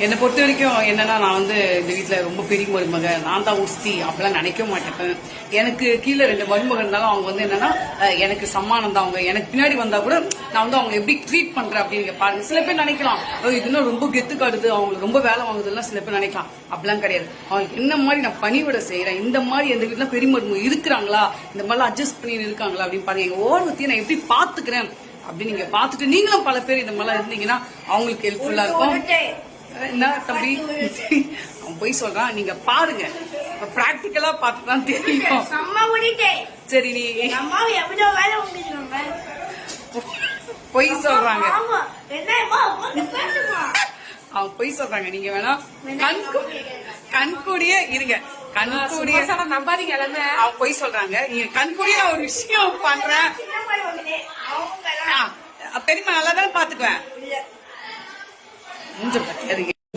என்னை பொறுத்த வரைக்கும் என்னன்னா, நான் வந்து இந்த வீட்டுல ரொம்ப பெரிய மருமக, நான் தான் உஸ்தி அப்படிலாம் நினைக்க மாட்டேன். எனக்கு கீழே 2 மருமக இருந்தாலும் அவங்க வந்து என்னன்னா எனக்கு சம்மானம் தான். அவங்க எனக்கு பின்னாடி வந்தா கூட நான் வந்து அவங்க எப்படி ட்ரீட் பண்றேன் அப்படின்னு பாருங்க. சில பேர் நினைக்கலாம் இதுன்னா ரொம்ப கெத்து காடுது, அவங்களுக்கு ரொம்ப வேலை வாங்குதுலாம் சில பேர் நினைக்கலாம். அப்படிலாம் கிடையாது. அவங்களுக்கு என்ன மாதிரி நான் பணிவிட செய்யறேன், இந்த மாதிரி எந்த வீட்டுல பெரிய மருமக இருக்கிறாங்களா, இந்த மாதிரிலாம் அட்ஜஸ்ட் பண்ணி இருக்காங்களா அப்படின்னு பாருங்க. எங்க ஓரத்தையும் நான் எப்படி பாத்துக்கிறேன் அப்படின்னு நீங்க பாத்துட்டு நீங்களும் பல பேர் இந்த மாதிரிலாம் இருந்தீங்கன்னா அவங்களுக்கு ஹெல்ப்ஃபுல்லா இருக்கும். என்ன தம்பி அவன் போய் சொல்றான், நீங்க பாருங்க, பிராக்டிக்கலா பார்த்துதான் தெரியும். சரி நீ பொய் சொல்றாங்க, அவன் பொய் சொல்றாங்க. நீங்க வேணா கண்கூடிய இருங்க, கண்கூடிய நம்பாதீங்க. அவன் பொய் சொல்றாங்க, நீங்க கண்கூடிய ஒரு விஷயம் பண்றேன். பெரியமா நல்லா தானே பாத்துக்குவேன்.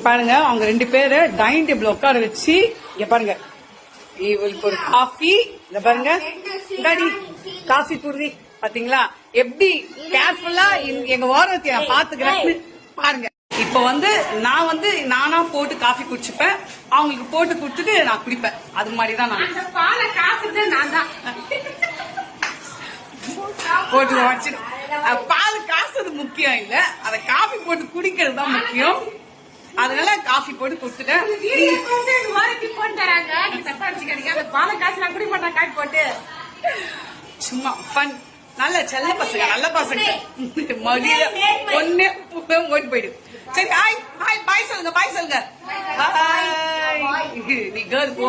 பாருங்க, அவங்க 2 பேரு டைனிங் டேபிள் உட்கார வச்சு இங்க பாருங்க, இவளுக்கு ஒரு காஃபி, இந்த பாருங்க டாடி காஃபி குடுதி, பாத்தீங்களா எப்படி கேர்ஃபுல்லா எங்க ஓரத்தை நான் பாத்துக்கிறேன் பாருங்க. இப்ப வந்து நான் வந்து நானா போட்டு காஃபி குடிச்சுப்பேன், அவங்களுக்கு போட்டு குடுத்துட்டு நான் குடிப்பேன். அது மாதிரிதான் நான் போட்டு வச்சு. பால் காசுறது முக்கியம் இல்ல, அத காஃபி போட்டு குடிக்கிறது தான் முக்கியம். அதனால காஃபி போட்டு குடுத்துட்டேன். சும்மா ஃபன், நல்ல செல்ல பசங்க, நல்ல பசங்க. மடியில ஒன்னே ஓடி போயிடு. சரி, ஹாய் ஹாய் பாய் சொல்லுங்க, பாய் சொல்லுங்க. நீ கேர்ள் போ.